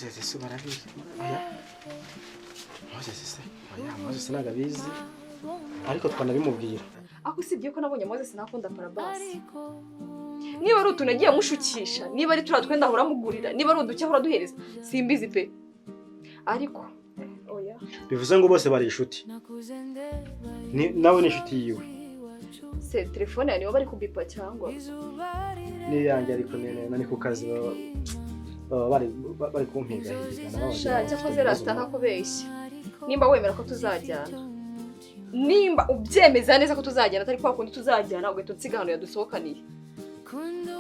Moses se barabizi. Moses se. Oya, Moses nagabizi. Ariko twanabimubwira. Ako sibye ko nabonye Moses nakunda Parabasi. Niba ari utunagiye mushukisha, niba ari turatwenda ahora mugurira, niba ari uducya ahora duhereza, simbizi pe. Ariko oya. Bivuze ngo bose bari inshuti. Nawe ni inshuti yiwe. Se telefone yani bari kubipa cyangwa? Ni yanjye ariko nani ku kazi bari kumpiga higana. Shaje ko zerasta nakubeshya. Nimba wemera ko tuzajyana. Nimba ubyemeza neza ko tuzajyana atari kwa kundi tuzajyana ugahita unsigahano yadusohokaniye.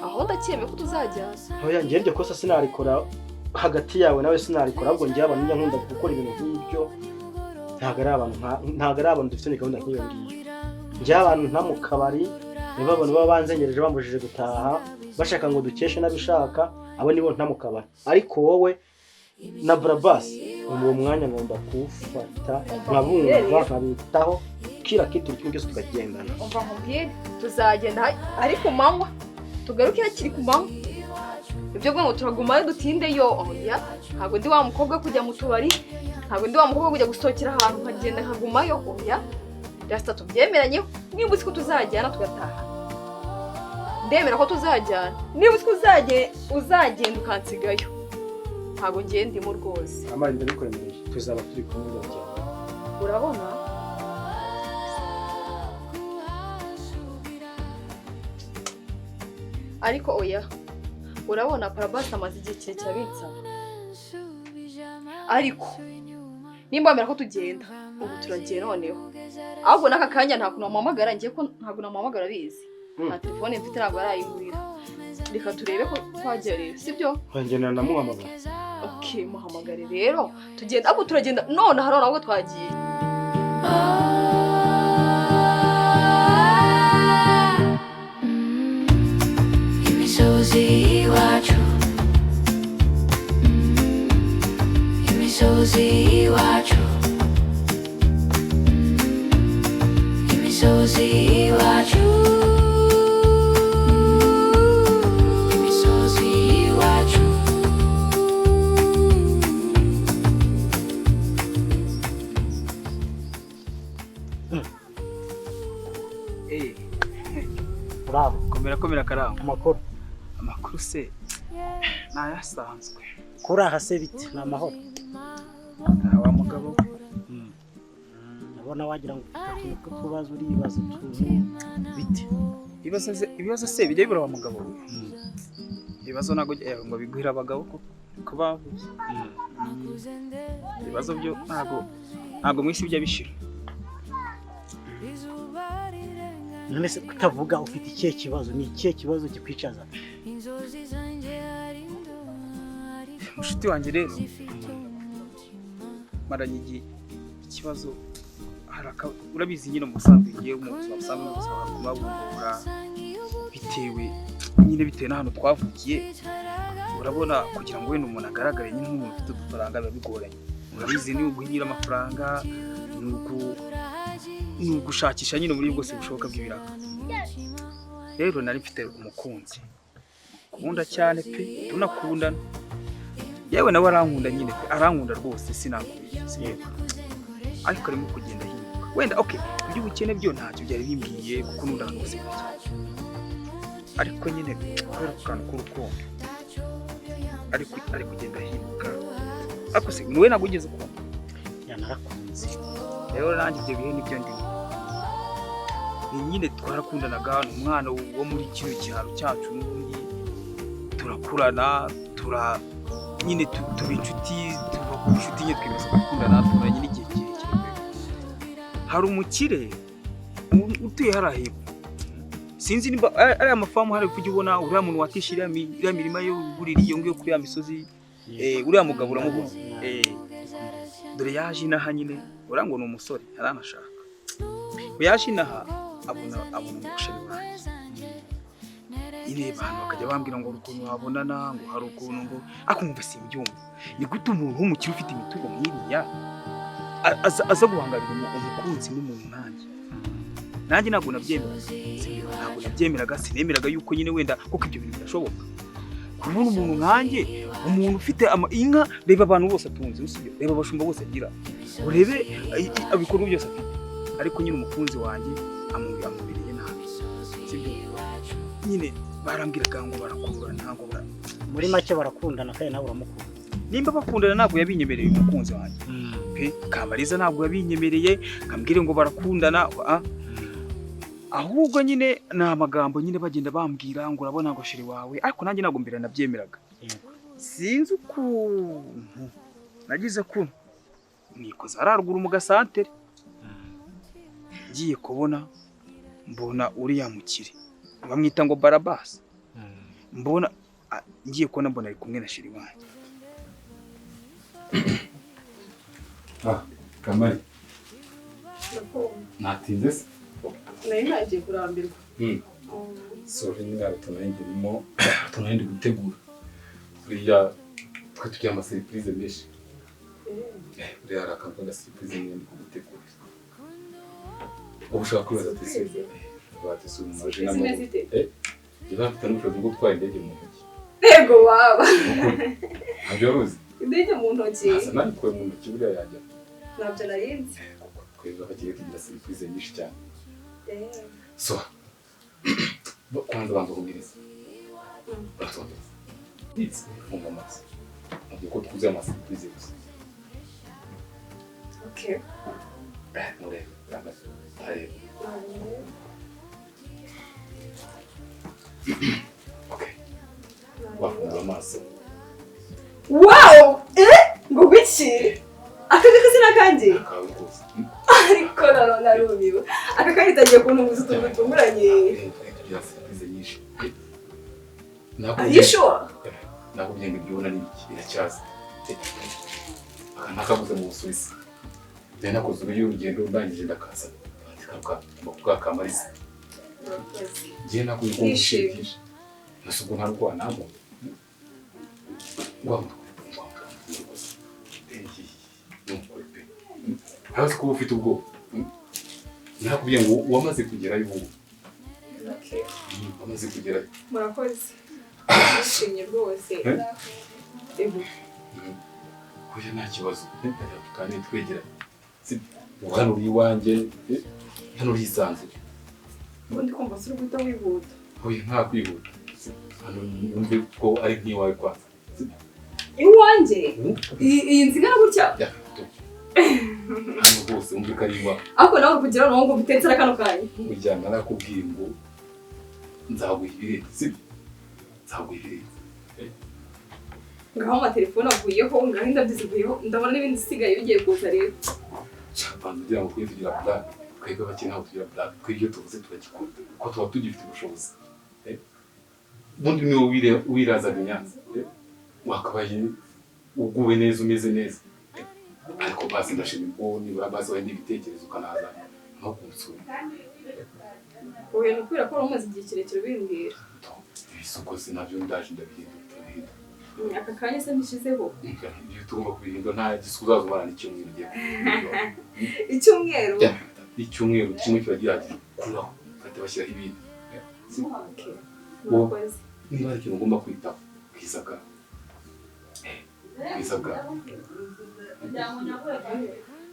Aho ndacyemeye ko tuzajyana. Oya ngiye ryo kosa sinarikora hagati yawe nawe sinarikora ahubwo ngiye abantu nkunda gukora ibintu nk'ibyo. Ntago ari abantu dufite gahunda nk'iyo ngiyo. Ngiye abantu nta mu kabari niba abantu baba banzengereje bambujije gutaha bashaka ngo dukeshe nabishaka abo nibo nta mu kabari. Ariko wowe na Barabasi uwo mwanya ngomba kufata nkabumva nkabitaho kira kitu cyose tukagendana. Umva nkubwire tuzagenda ariko manywa tugaruke hakiri ku manywa. Ibyo ngo turagumayo dutindeyo oya ntago ndi wa mukobwa kujya mu tubari ntago ndi wa mukobwa kujya gusohokera ahantu nkagenda nkagumayo oya rasta tubyemeranye niba uzi ko tuzajyana tugataha ndemera ko tuzajyana niba uzi ko uzagenda ukansigayo ntago ngiye ndimo rwose amari ndabikwemereye tuzaba turi kumwe n'abajya urabona ariko oya urabona Parabasi amaze igihe kirekire abitsaba ariko nimba wemera ko tugenda ubu turagiye noneho ahubwo n'aka kanya nta kuntu wamuhamagara ngiye ko ntabwo namuhamagara abizi nta telefone mfite ntabwo arayihurira reka turebe ko twagera rero sibyo ngenera namuhamagara okay muhamagare rero tugenda ahubwo turagenda none harona ahubwo twagiye imisozi iwacu imisozi iwacu imisozi iwacu imisozi iwacu bravo komera karamba amakuru se nayasanzwe kuraha se biti na mahoro wa mugabo nabona wagira ngo tubazo uribaza tuntu biti ibibazo se bijye bira wa mugabo ibibazo nago ngo biguhira abagabo ko bavuze ibibazo byo ntago mwisi bijya bishira none se kutavuga ufite ikihe kibazo ni ikihe kibazo gikwicaza mushiti wanjye rero maranye ikibazo haraka urabizi nyine mu busanzwe ngiye mu buzima busanzwe no gusaba kumabungura bitewe n'ahantu twavukiye urabona kugira ngo wenda umuntu agaragare nyine nk'umuntu ufite udufaranga biba bigoranye urabizi ni uguhinyira amafaranga ni ugushakisha nyine muri bwose bushoboka bw'ibiraka rero nari mfite umukunzi kunda cyane pe tunakundana yewe nawe arankunda nyine pe arankunda rwose sinakubiye ariko arimo kugenda hinduka wenda okay ibyo ubukene byo ntacyo byari bimbwiye kuko nunda hano hose ariko nyine kubera kukantu k'urukundo ari kugenda hinduka ariko se niwe nagugeze ko yanarakunze rero nanjye ibyo bihe nibyo ndimo ni nyine twarakundanaga umwana wo muri kino cyaro cyacu n'ubundi turakurana nyine tuba inshuti nyine twemeza gukundana tumaranye n'igihe kirekire hari umukire utuye harahibu sinzi niba ari amafamu hari kujya ubona uriya muntu wakishira iriya mirima yo gurira iyo ngiyo kuri ya misozi uriya mugabo uramubona dore yaje inaha nyine uriya ngo ni umusore aranashaka yaje inaha abona umusheri wanjye ireba hano bakajya bambwira ngo urukuntu wabonana ngo hari ukuntu ngo akumva simbyumva ni gute umuntu w'umukire ufite imitungo nk'iriya aza guhangarira umukunzi n'umuntu nanjye ntabwo nabyemeraga sinemeraga yuko nyine wenda kuko ibyo bintu birashoboka kubona umuntu nkanjye, umuntu ufite inka, reba abantu bose atunze, usibye reba abashumba bose agira, urebe ibikorwa byose afite, ariko nyine umukunzi wanjye amubiriye nabi, sibyo nyine barambwiraga ngo barakurana, ngo muri make barakundana kandi nawe uramukunda. Nimba bakundana ntabwo yabinyemereye umukunzi wanjye pe, Kamariza ntabwo yabinyemereye ngambwire ngo barakundana, ahubwo nyine ni amagambo nyine bagenda bambwira ngo urabona ngo sheri wawe, ariko nanjye ntabwo mbere nabyemeraga. Sinzi ukuntu nagize kuno nikoze hararuguru mu gasantere, ngiye kubona mbona uriya mukire bamwita ngo Barabasi, mbona ngiye kubona mbona ari kumwe na sheri wanjye. Kamari natinze se? Nari nagiye kurambirwa. Sorry nyine tunayingirimo tunayindi gutegura. Buriya twe tugiye ama surprise menshi. Buriya arakampa ga surprise nyine kugutegura. Ubushaka kwibaza tese. Batese umaje n'amaguru. Iba afite n'ubushobozi bwo gutwara indege mu ntoki. Yego baba. Ntabyo ruzi. Indege mu ntoki. Asa nayikuye mu ntoki buriya yajya. Ntabyo narinzi. Twebwe bagiye tugira surprise nyinshi cyane. So, kwanza banza kubwiriza. Baratondeza. It's funga amaso. Ntabwo ko tukuze amaso surprise gusa. Okay. Mure, ramba. Hari. Okay. Wafunga amaso. Wow! Ngo biki? Akaga kazina kanje? Kawe rwose. Ariko narumiwe. Aka kahitagiye kuntunguza utuntu dutunguranye. Tugira surprise nyinshi. Are you sure? Nakubwiye ngo ibyo ubona ni iki biracyaza. Aka nakabuze mu Busuwisi. Rero nakoze urugendo ndangije ndakaza. Ndikaruka mvuga Kamariza. Ngiye nakuye ko mushigisha. Nasugo ntarwa nabo. Hasi kuba ufite ubwoba. Nakubwiye ngo wamaze kugerayo ubu. Okay. Wamaze kugerayo. Murakoze. Nishimye rwose. Ego. Oya nta kibazo. Kandi twegera. Hano uri iwanjye, hano uri isanzwe. Ubundi kumva suri guhita wihuta. Oya nta kwihuta. Hano numve ko ari nk'iwawe kwanza. Iwanjye? Iyi nzingana gutya? Hano hose umve ko ari iwawe. Ariko nawe uri kugira ngo mbitetsera kano kanya. Burya narakubwiye ngo nzaguha ibirenze, sibyo? Nzaguha ibirenze. Ngaho amatelefone avuyeho, ngaho indabyo zivuyeho, ndabona n'ibindi bisigaye bigiye kuza rero. Banza ugira ngo tujye tugira plan, twebwe abakene ntabwo tugira plan, twe iyo tuvuze turagikora, kuko tuba tugifite ubushobozi. Ubundi niwe wirazaga i Nyanza, wakabaye uguwe neza umeze neza. Ariko basi ndashima ubwo nibura basi wawe n'ibitekerezo ukanaza no kunsura. Oya nukubwira ko umaze igihe kirekire bimbwira. Ibisuko sinabyo ndaje ndabihindura. Aka kanya se mbishizeho. Iyo tugomba kubihindura nta gisuko uzazumara n'icyumweru ugiye kubihindura. Icyumweru? Icyumweru kimwe kiba gihagije kuraho bahita bashyiraho ibindi. Murakoze. Niba hari ikintu ugomba kwitaho kwisabwa. Kwisabwa.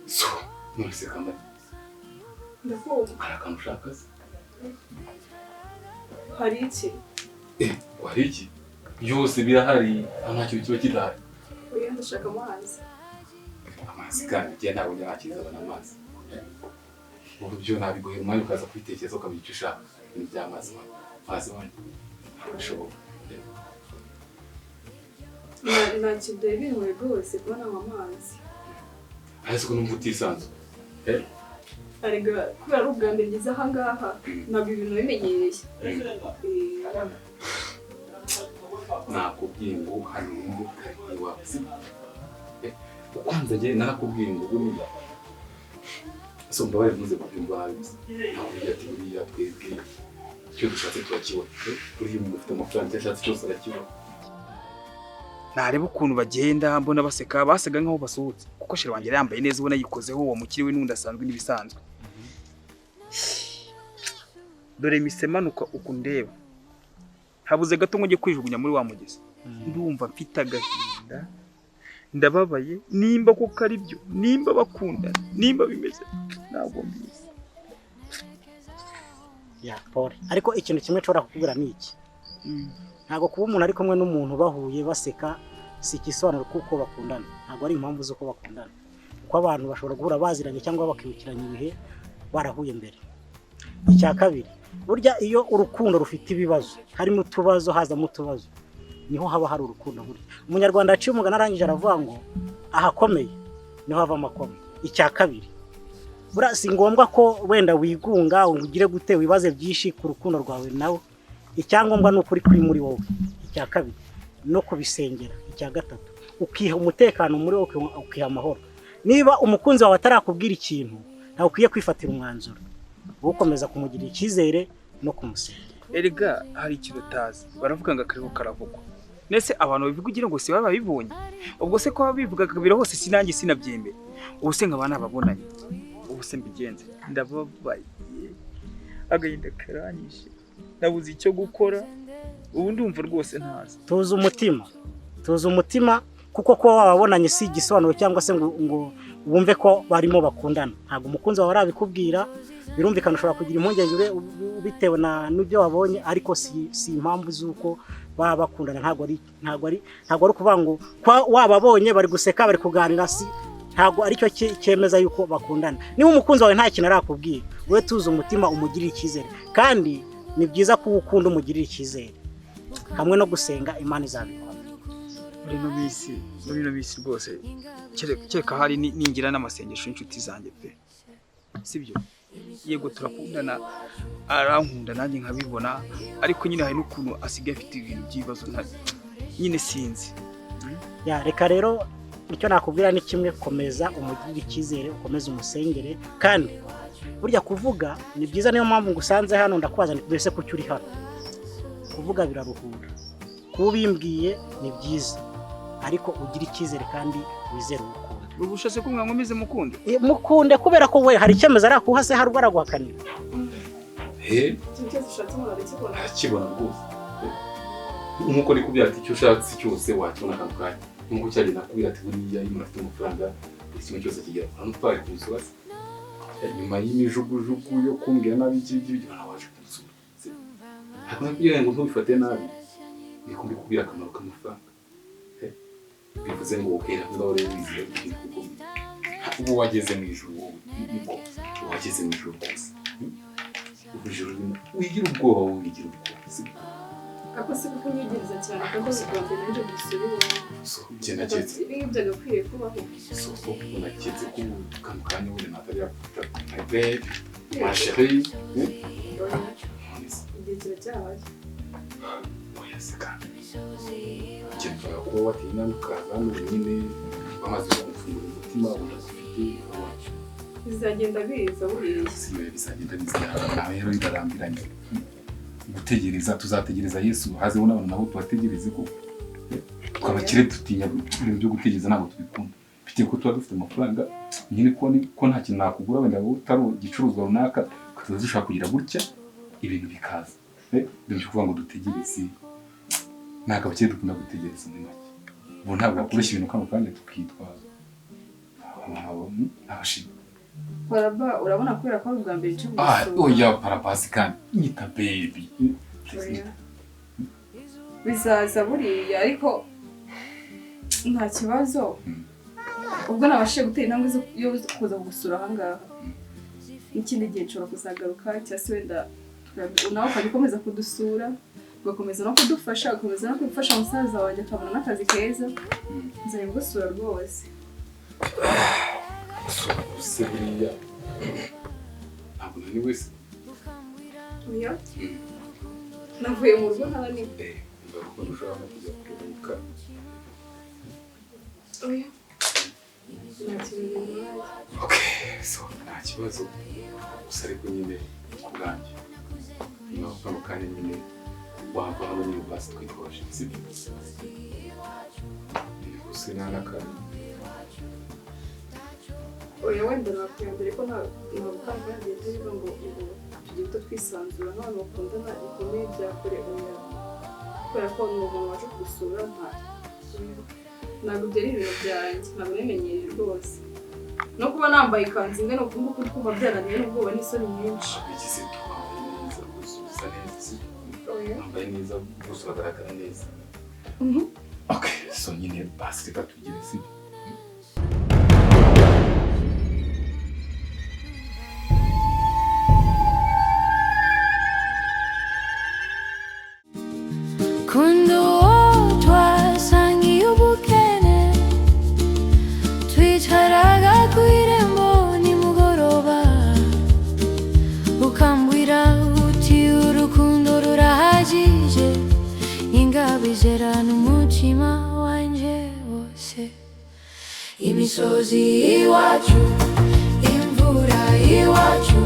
So, nonese Kamari. Ndakumva. Hari akantu ushaka se? Hari iki? Hari iki? Byose birahari, nta kintu kiba kidahari. Oya ndashaka amazi. Amazi kandi igihe ntabwo nyakiriza n'amazi. Ubu byo nabigoye umwanya ukaza kwitekereza ukamenya icyo ushaka. Ni by'amazi wanyu. Amazi wanyu. Bishoboka. Nta kintu byari bingoye rwose kubona amazi. Ariko ko numva utisanzwe. Arega kubera ari ubwa mbere ngeze aha ngaha ntabwo ibintu bimenyereye. Nakubwiye ngo hano ngo iwawe. Kwanza njye narakubwiye ngo buriya so mbabaye muze kubyumva nabi. Nakubwiye ati buriya twebwe icyo dushatse turakibona. Buriya umuntu ufite amafaranga yashatse cyose arakibona. Nareba ukuntu bagenda mbona baseka nk'aho basohotse, kuko sheri wanjye yambaye neza ubona yikozeho uwo mukiri we n'undi asanzwe n'ibisanzwe. Dore misemanuka uku ndeba, habuze gato ngo njye kwijugunya muri wa mugezi. ndumva mfite agahinda ndababaye nimba koko ari byo nimba bakundana nimba bimeze ntabwo mbizi. ya Paul ariko ikintu kimwe nshobora kukubwira ni iki ntabwo kuba umuntu ari kumwe n'umuntu bahuye baseka si igisobanuro kuko bakundana, ntabwo ari impamvu z'uko bakundana, kuko abantu bashobora guhura baziranye cyangwa bakibukiranya ibihe barahuye mbere. Icya kabiri, burya iyo urukundo rufite ibibazo harimo utubazo hazamo utubazo niho haba hari urukundo. Burya umunyarwanda yaciye umugani arangije aravuga ngo ahakomeye niho hava amakome. Icya kabiri, bura si ngombwa ko wenda wigunga ugire gute wibaze byinshi ku rukundo rwawe nawe, icyangombwa ni ukuri kuri muri wowe. Icya kabiri no kubisengera. Icya gatatu ukiha umutekano muri wowe, ukiha amahoro. Niba umukunzi wawe atarakubwira ikintu ntawe ukwiye kwifatira umwanzuro, ukomeza kumugirira icyizere no kumusengera. Erega hari ikintu utazi, baravuga ngo akariho karavugwa. Nese abantu babivuga ugira ngo si baba babibonye, ubwo se ko babivuga kabira hose sinange sinabyemera, ubu se nkaba nababonanye, ubu se mbigenze ndababaye, agahinda karanyishe, nabuze icyo gukora, ubu ndumva rwose ntazi. Tuza umutima kuko ko wababonanye si igisobanuro cyangwa se ngo wumve ko barimo bakundana. Ntabwo umukunzi wawe arabikubwira, birumvikana ushobora kugira impungenge bitewe n'ibyo wabonye, ariko si impamvu z'uko baba bakundana. Ntabwo ari ukuvuga ngo wababonye bari guseka bari kuganira, ntabwo aricyo cyemeza yuko bakundana. Niba umukunzi wawe nta kintu arakubwira, wowe tuza umutima umugirire icyizere, kandi ni byiza ko ukunda umugirire icyizere hamwe no gusenga, Imana izabikora. Muri ino minsi rwose kereka hari ningira n'amasengesho y'inshuti zanjye pe, sibyo? Yego turakundana, arankunda nanjye nkabibona, ariko nyine hari n'ukuntu asigaye afite ibintu by'ibibazo nyine sinzi. Ya reka rero icyo nakubwira ni kimwe, komeza umugirire icyizere, ukomeze umusengere, kandi burya kuvuga ni byiza. Niyo mpamvu ngusanze hano ndakubaza mbese kuki uri hano. Kuvuga biraruhura, kubimbwiye ni byiza, ariko ugira icyizere kandi wizere urukundo. Ubushase ko mwankomeze mukunde kubera ko we hari icyemezo arakuha se hari ubaraguhakanira. Akibona rwose nkuko ari kubwira ati icyo ushatse cyose wakibona akantu kanya, nkuko cyari nakubwira ati buriya iyo afite amafaranga buri kimwe cyose kigera hano twari kumusura. Nyuma y'imijugujugu yo kumbwira nabi ibyo nawaje kumusura, ntabwo nabwiye ngo ntubifate nabi, niko mbikubwira akamaro k'amafaranga. Bivuze ngo ukera ngaho rero wizeye kuko ubu wageze mu ijuru, niko wageze mu ijuru rwose. Ubujuru wigira ubwoba, wigira ubwoba. Ako se kuko nyigereza cyane kandi zigomba naje gusura iwawe. So genda cyetse. Ibi byagakwiye kubaho. So unaketse ko kamukanya uri natari yafuta. My baby, ma chérie. Igihe cyabaye. Oya seka. Cyemba ko watina ukazana nyine bamaze kumfungura umutima udafite wacu. Bizagenda biza buriya. Bizagenda biza. Rero idarambiranye. Gutegereza tuzategereza Yesu haze ubona abantu nabo tubategereze ko twabakire tutinya ibintu byo gutegereza ntabwo tubikunda. Bite ko tuba dufite amafaranga nyine ko nta kintu nakugura wenda utari igicuruzwa runaka tuzadushaka kugira gutya ibintu bikaza. Byo kuvuga ngo dutegereze ntabwo abakire dukunda gutegereza muri make. Ubu ntabwo bakoresha ibintu kamo kandi tukitwaza. Abashimye. Paraba urabona kubera ko ubwa mbere cyo gusura. Oya parapasi kandi nyita baby. Bizaza buriya ariko nta kibazo. Ubwo nabashije gutera intambwe yo kuza gusura aha ngaha. Ikindi gihe nshobora kuzagaruka cyangwa se wenda nawe ukakomeza kudusura, ugakomeza no kudufasha, ugakomeza no gufasha umusaza wanjye akabona n'akazi keza. Nzanye gusura rwose. Seria. Ntabwo nani wese. Oya. Navuye mu rugo nani. Ngaruka dushaka kujya kuruhuka. Oya. Okay, so nta kibazo. Gusa ariko nyine kubwanjye. Niba ukamo kanya nyine wava hano nyine basi twikoje. Sibyo. Gusa n'akandi. Oya wenda nakwiyambere ko ntabukanga ngende bivuga ngo tugiye twisanzura n'abantu bakundana bikomeye byakore oya. kubera ko ni umuntu waje gusura ntabwo byari ibintu byanjye ntabwo nimenyereye rwose no kuba nambaye ikanzu imwe ni ukuvuga ko twumva byananiye n'ubwoba n'isoni nyinshi Abigize twambaye neza rwose usa neza wambaye neza rwose uragaragara neza okay so nyine basi reka tugire si kundo twasangiye ubukene twicaraga ku irembo nimugoroba ukambwira uti urukundo rurahagije ingabizerana umutima wanje wose imisozi iwacu imvura iwacu